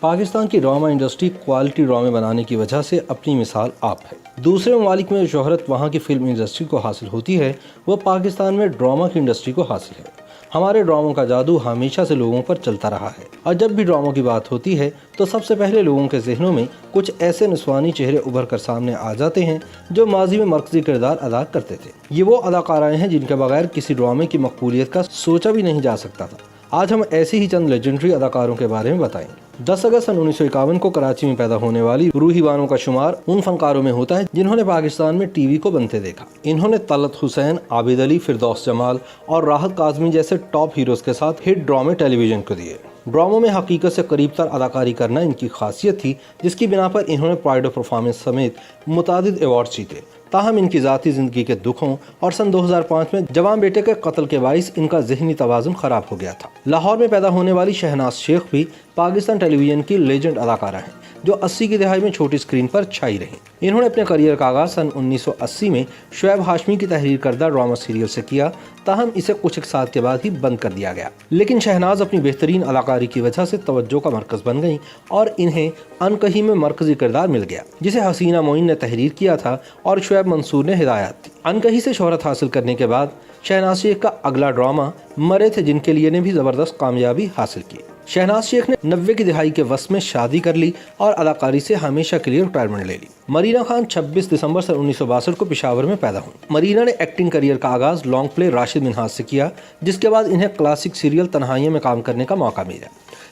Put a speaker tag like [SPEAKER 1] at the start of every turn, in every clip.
[SPEAKER 1] پاکستان کی drama industry quality ڈرامے بنانے کی وجہ سے اپنی مثال آپ ہے۔ دوسرے ممالک میں شہرت وہاں کی فلم انڈسٹری کو حاصل ہوتی ہے، وہ پاکستان میں ڈرامہ کی انڈسٹری کو حاصل ہے۔ ہمارے ڈراموں کا جادو ہمیشہ سے لوگوں پر چلتا رہا ہے، اور جب بھی ڈراموں کی بات ہوتی ہے تو سب سے پہلے لوگوں کے ذہنوں میں کچھ ایسے نسوانی چہرے ابھر کر سامنے آ جاتے ہیں جو ماضی میں مرکزی کردار ادا کرتے تھے۔ یہ وہ اداکارائیں ہیں جن کے بغیر کسی ڈرامے کی مقبولیت کا سوچا بھی نہیں جا سکتا تھا۔ آج ہم ایسے ہی چند لیجنڈری اداکاروں کے بارے میں بتائیں گے۔ 10 اگست سن 1951 کو کراچی میں پیدا ہونے والی روحی بانو کا شمار ان فنکاروں میں ہوتا ہے جنہوں نے پاکستان میں ٹی وی کو بنتے دیکھا۔ انہوں نے طلعت حسین، عابد علی، فردوس جمال اور راحت کاظمی جیسے ٹاپ ہیروز کے ساتھ ہٹ ڈرامے ٹیلی ویژن کو دیے۔ ڈراموں میں حقیقت سے قریب تر اداکاری کرنا ان کی خاصیت تھی، جس کی بنا پر انہوں نے پرائڈ آف پرفارمنس سمیت متعدد ایوارڈز جیتے۔ تاہم ان کی ذاتی زندگی کے دکھوں اور سن 2005 میں جوان بیٹے کے قتل کے باعث ان کا ذہنی توازن خراب ہو گیا تھا۔ لاہور میں پیدا ہونے والی شہناز شیخ بھی پاکستان ٹیلی ویژن کی لیجنڈ اداکارہ ہیں، جو 80 کی دہائی میں چھوٹی اسکرین پر چھائی رہیں۔ انہوں نے اپنے کریئر کا آغاز سن 1980 میں شعیب ہاشمی کی تحریر کردہ ڈرامہ سیریل سے کیا، تاہم اسے کچھ ایک سال کے بعد ہی بند کر دیا گیا۔ لیکن شہناز اپنی بہترین اداکاری کی وجہ سے توجہ کا مرکز بن گئیں اور انہیں انکہی میں مرکزی کردار مل گیا، جسے حسینہ معین نے تحریر کیا تھا اور شعیب منصور نے ہدایات دی۔ انکہی سے شہرت حاصل کرنے کے بعد شہناز شیخ کا اگلا ڈرامہ مرے تھے جن کے لیے نے بھی زبردست کامیابی حاصل کی۔ شہناز شیخ نے 90 کی دہائی کے وسط میں شادی کر لی اور اداکاری سے ہمیشہ کے لیے ریٹائرمنٹ لے لی۔ مرینا خان 26 دسمبر سن 1962 کو پشاور میں پیدا ہوئی۔ مرینا نے ایکٹنگ کریئر کا آغاز لانگ پلے راشد منہاج سے کیا، جس کے بعد انہیں کلاسک سیریل تنہائیوں میں کام کرنے کا موقع ملا۔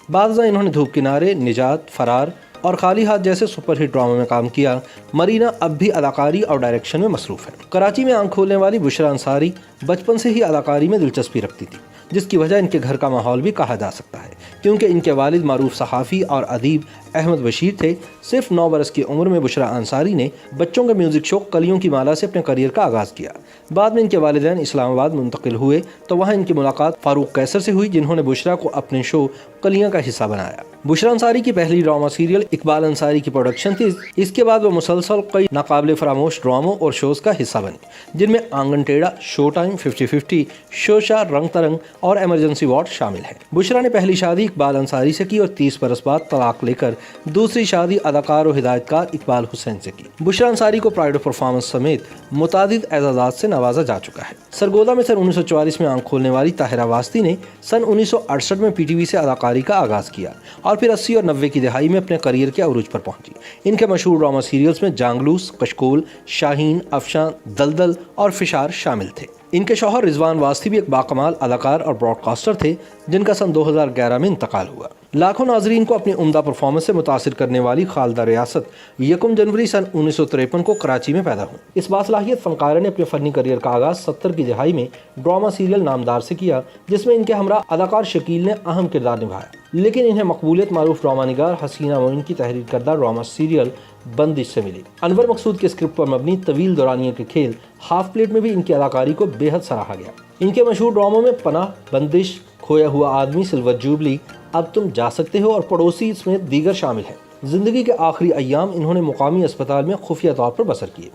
[SPEAKER 1] بعد ازاں انہوں نے دھوپ کنارے، نجات، فرار اور خالی ہاتھ جیسے سپر ہٹ ڈراموں میں کام کیا۔ مرینا اب بھی اداکاری اور ڈائریکشن میں مصروف ہے۔ کراچی میں آنکھ کھولنے والی بشریٰ انصاری بچپن سے ہی اداکاری میں دلچسپی رکھتی تھی، جس کی وجہ ان کے گھر کا ماحول بھی کہا جا سکتا ہے، کیونکہ ان کے والد معروف صحافی اور ادیب احمد بشیر تھے۔ صرف 9 برس کی عمر میں بشریٰ انصاری نے بچوں کے میوزک شو کلیوں کی مالا سے اپنے کریئر کا آغاز کیا۔ بعد میں ان کے والدین اسلام آباد منتقل ہوئے تو وہاں ان کی ملاقات فاروق قیصر سے ہوئی، جنہوں نے بشریٰ کو اپنے شو کلیاں کا حصہ بنایا۔ بشریٰ انصاری کی پہلی ڈرامہ سیریل اقبال انصاری کی پروڈکشن تھی۔ اس کے بعد وہ مسلسل کئی ناقابل فراموش ڈراموں اور شوز کا حصہ بنی، جن میں آنگن ٹیڑھا، شو ٹائم، 50-50، شوشا، رنگ ترنگ اور ایمرجنسی وارڈ شامل ہیں۔ بشریٰ نے پہلی شادی اقبال انصاری سے کی اور 30 برس بعد طلاق لے کر دوسری شادی اداکار و ہدایت کار اقبال حسین سے کی۔ بشریٰ انصاری کو پرائڈ آف پرفارمنس سمیت متعدد اعزازات سے نوازا جا چکا ہے۔ سرگودا میں سن 1944 میں آنکھ کھولنے والی طاہرہ واسطی نے سن 1968 میں پی ٹی وی سے اداکاری کا آغاز کیا اور پھر 80 اور 90 کی دہائی میں اپنے کریئر کے عروج پر پہنچی۔ ان کے مشہور ڈرامہ سیریلز میں جانگلوس، کشکول، شاہین، افشاں، دلدل اور فشار شامل تھے۔ ان کے شوہر رضوان واسطی بھی ایک باکمال اداکار اور براڈ کاسٹر تھے، جن کا سن 2011 میں انتقال ہوا۔ لاکھوں ناظرین کو اپنی عمدہ پرفارمنس سے متاثر کرنے والی خالدہ ریاست 1 جنوری سن 1953 کو کراچی میں پیدا ہوئی۔ اس باصلاحیت فنکارہ نے اپنے فنی کریئر کا آغاز 70 کی دہائی میں ڈرامہ سیریل نامدار سے کیا، جس میں ان کے ہمراہ اداکار شکیل نے اہم کردار نبھایا، لیکن انہیں مقبولیت معروف ڈرامہ نگار حسینہ معین کی تحریر کردہ ڈرامہ سیریل بندش سے ملی۔ انور مقصود کے اسکرپٹ پر مبنی طویل دورانیے کے کھیل ہاف پلیٹ میں بھی ان کی اداکاری کو بے حد سراہا گیا۔ ان کے مشہور ڈراموں میں پناہ، بندش، کھویا ہوا آدمی، سلور جوبلی، اب تم جا سکتے ہو اور پڑوسی سمیت دیگر شامل ہیں۔ زندگی کے آخری ایام انہوں نے مقامی اسپتال میں خفیہ طور پر بسر کیے۔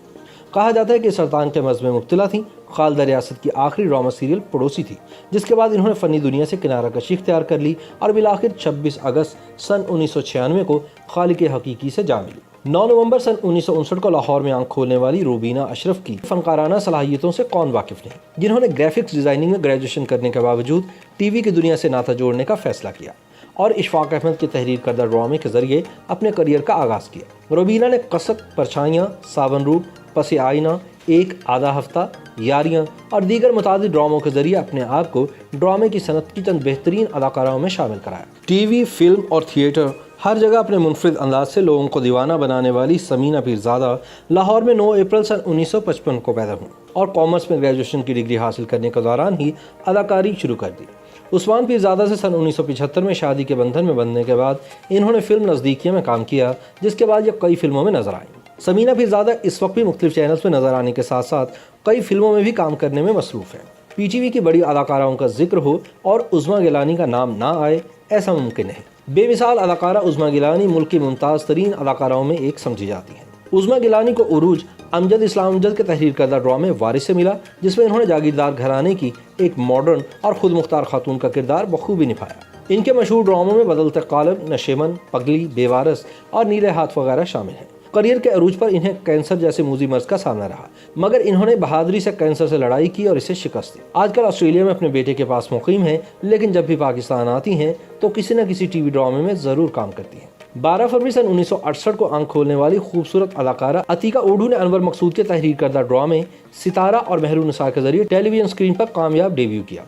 [SPEAKER 1] کہا جاتا ہے کہ سرطان کے مرض میں مبتلا تھیں۔ خالدہ ریاست کی آخری ڈرامہ سیریل پڑوسی تھی، جس کے بعد انہوں نے فنی دنیا سے کنارہ کشی اختیار کر لی اور بالآخر 26 اگست سن 1996 کو خالق حقیقی سے جا ملی۔ 9 نومبر سن 1959 کو لاہور میں آنکھ کھولنے والی روبینہ اشرف کی فنکارانہ صلاحیتوں سے کون واقف نہیں، جنہوں نے گرافکس ڈیزائننگ میں گریجویشن کرنے کے باوجود ٹی وی کی دنیا سے ناطہ جوڑنے کا فیصلہ کیا اور اشفاق احمد کی تحریر کردہ ڈرامے کے ذریعے اپنے کریئر کا آغاز کیا۔ روبینہ نے قسک، پرچھائیاں، ساون روٹ، پس آئینہ، ایک آدھا ہفتہ، یاریاں اور دیگر متعدد ڈراموں کے ذریعے اپنے آپ کو ڈرامے کی صنعت کی چند بہترین اداکاراؤں میں شامل کرایا۔ ٹی وی، فلم اور تھیٹر ہر جگہ اپنے منفرد انداز سے لوگوں کو دیوانہ بنانے والی سمینہ پیرزادہ لاہور میں 9 اپریل سن 1955 کو پیدا ہوئی اور کامرس میں گریجویشن کی ڈگری حاصل کرنے کے دوران ہی اداکاری شروع کر دی۔ عثمان پیرزادہ سے سن 1975 میں شادی کے بندھن میں بندھنے کے بعد انہوں نے فلم نزدیکیاں میں کام کیا، جس کے بعد یہ کئی فلموں میں نظر آئیں۔ سمینہ پیرزادہ اس وقت بھی مختلف چینلز میں نظر آنے کے ساتھ ساتھ کئی فلموں میں بھی کام کرنے میں مصروف ہیں۔ پی ٹی وی کی بڑی اداکاراؤں کا ذکر ہو اور عظمیٰ گیلانی کا نام نہ آئے، ایسا ممکن ہے۔ بے مثال اداکارہ عظمیٰ گیلانی ملک کی ممتاز ترین اداکاراؤں میں ایک سمجھی جاتی ہیں۔ عظمیٰ گیلانی کو عروج امجد اسلام امجد کے تحریر کردہ ڈرامے وارث سے ملا، جس میں انہوں نے جاگیردار گھرانے کی ایک ماڈرن اور خود مختار خاتون کا کردار بخوبی نبھایا۔ ان کے مشہور ڈراموں میں بدلتے قالب، نشیمن، پگلی، بیوارث اور نیلے ہاتھ وغیرہ شامل ہیں۔ کریئر کے عروج پر انہیں کینسر جیسے موذی مرض کا سامنا رہا، مگر انہوں نے بہادری سے کینسر سے لڑائی کی اور اسے شکست دی۔ آج کل آسٹریلیا میں اپنے بیٹے کے پاس مقیم ہیں، لیکن جب بھی پاکستان آتی ہیں تو کسی نہ کسی ٹی وی ڈرامے میں ضرور کام کرتی ہیں۔ 12 فروری سن 1968 کو آنکھ کھولنے والی خوبصورت اداکارہ عتیقہ اوڈھو نے انور مقصود کے تحریر کردہ ڈرامے ستارہ اور مہر النساء کے ذریعے ٹیلی ویژن اسکرین پر کامیاب ڈیبیو کیا۔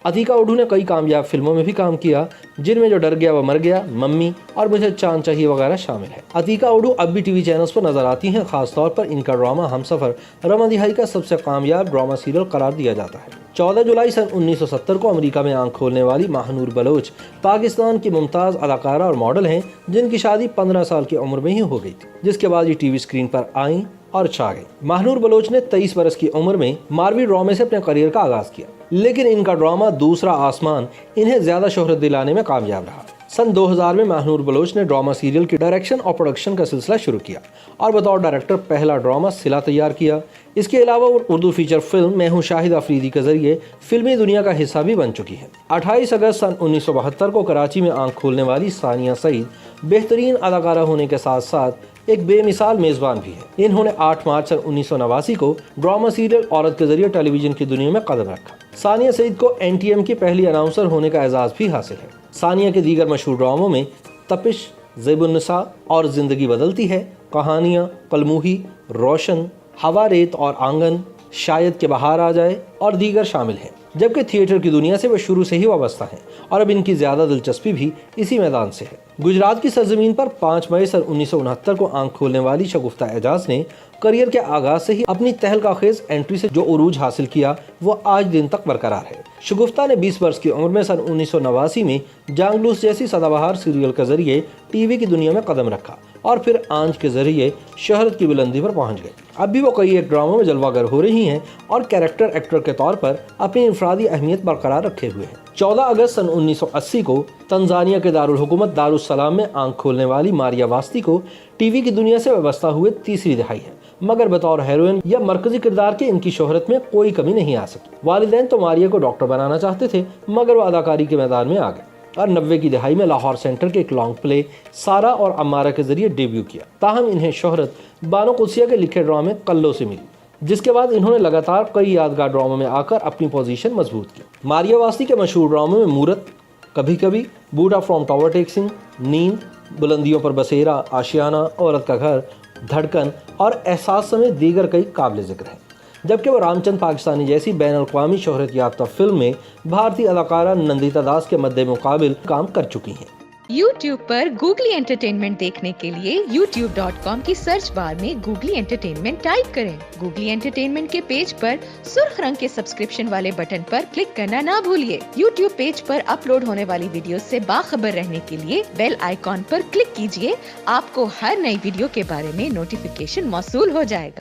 [SPEAKER 1] عتیقہ اوڈھو نے کئی کامیاب فلموں میں بھی کام کیا، جن میں جو ڈر گیا وہ مر گیا، ممی اور مجھے چاند چاہیے وغیرہ شامل ہے۔ عتیقہ اوڈھو اب بھی ٹی وی چینلز پر نظر آتی ہیں، خاص طور پر ان کا ڈرامہ ہمسفر رواں دہائی کا سب سے کامیاب ڈرامہ سیریل قرار دیا جاتا ہے۔ 14 جولائی سن 1970 کو امریکہ میں آنکھ کھولنے والی ماہنور بلوچ پاکستان کی ممتاز اداکارہ اور ماڈل ہیں، جن کی شادی 15 سال کی عمر میں ہی ہو گئی تھی، جس کے بعد یہ ٹی وی اسکرین پر آئیں اور چھا گئی۔ ماہنور بلوچ نے 23 برس کی عمر میں ماروی ڈرامے سے اپنے کریئر کا آغاز کیا، لیکن ان کا ڈرامہ دوسرا آسمان انہیں زیادہ شہرت دلانے میں کامیاب رہا۔ سن 2000 میں ماہنور بلوچ نے ڈرامہ سیریل کی ڈائریکشن اور پروڈکشن کا سلسلہ شروع کیا اور بطور ڈائریکٹر پہلا ڈرامہ صلہ تیار کیا۔ اس کے علاوہ وہ اردو فیچر فلم میں ہوں شاہد افریدی کے ذریعے فلمی دنیا کا حصہ بھی بن چکی ہے۔ 28 اگست سن 1972 کو کراچی میں آنکھ کھولنے والی ثانیہ سعید بہترین اداکارہ ہونے کے ساتھ ساتھ ایک بے مثال میزبان بھی ہے۔ انہوں نے 8 مارچ سن 1989 کو ڈرامہ سیریل عورت کے ذریعے ٹیلی ویژن کی دنیا میں قدم رکھا۔ ثانیہ سعید کو NTM کی پہلی اناؤنسر ہونے کا اعزاز بھی حاصل ہے۔ ثانیہ کے دیگر مشہور ڈراموں میں تپش، زیب النساء اور زندگی بدلتی ہے، کہانیاں، قلموہی، روشن، ہوا ریت اور آنگن، شاید کہ بہار آ جائے اور دیگر شامل ہیں، جبکہ تھیٹر کی دنیا سے وہ شروع سے ہی وابستہ ہیں اور اب ان کی زیادہ دلچسپی بھی اسی میدان سے ہے۔ گجرات کی سرزمین پر 5 مئی سن 1969 کو آنکھ کھولنے والی شگفتہ اعجاز نے کریئر کے آغاز سے ہی اپنی تہلکہ خیز انٹری سے جو عروج حاصل کیا وہ آج دن تک برقرار ہے۔ شگفتہ نے 20 برس کی عمر میں سن 1989 میں جانگلوس جیسی سدا بہار سیریل کے ذریعے ٹی وی کی دنیا میں قدم رکھا اور پھر آنچ کے ذریعے شہرت کی بلندی پر پہنچ گئے۔ اب بھی وہ کئی ایک ڈراموں میں جلوہ گر ہو رہی ہیں اور کیریکٹر ایکٹر کے طور پر اپنی انفرادی اہمیت برقرار رکھے ہوئے ہیں۔ 14 اگست سن 1980 کو تنزانیہ کے دارالحکومت دارالسلام میں آنکھ کھولنے والی ماریا واسطی کو ٹی وی کی دنیا سے وابستہ ہوئے تیسری دہائی ہے، مگر بطور ہیروئن یا مرکزی کردار کے ان کی شہرت میں کوئی کمی نہیں آ سکی۔ والدین تو ماریا کو ڈاکٹر بنانا چاہتے تھے، مگر وہ اداکاری کے میدان میں آ گئے اور 90 کی دہائی میں لاہور سینٹر کے ایک لانگ پلے سارا اور امارہ کے ذریعے ڈیبیو کیا۔ تاہم انہیں شہرت بانو قدسیہ کے لکھے ڈرامے کلو سے ملی، جس کے بعد انہوں نے لگاتار کئی یادگار ڈراموں میں آ کر اپنی پوزیشن مضبوط کی۔ ماریا واسطی کے مشہور ڈراموں میں مورت، کبھی کبھی، بوڈا فرام ٹاور ٹیکسنگ، نیند، بلندیوں پر بسیرا، آشیانہ، عورت کا گھر، دھڑکن اور احساس سمیت دیگر کئی قابل ذکر ہیں، جبکہ وہ رام چند پاکستانی جیسی بین الاقوامی شہرت یافتہ فلم میں بھارتی اداکارہ نندیتا داس کے مد مقابل کام کر چکی ہیں۔
[SPEAKER 2] YouTube پر گوگلی انٹرٹینمنٹ دیکھنے کے لیے youtube.com کی سرچ بار میں گوگلی انٹرٹینمنٹ ٹائپ کریں۔ گوگلی انٹرٹینمنٹ کے پیج پر سرخ رنگ کے سبسکرپشن والے بٹن پر کلک کرنا نہ بھولیے۔ YouTube پیج پر اپلوڈ ہونے والی ویڈیوز سے باخبر رہنے کے لیے بیل آئیکن پر کلک کیجیے۔ آپ کو ہر نئی ویڈیو کے بارے میں نوٹیفیکیشن موصول ہو جائے گا۔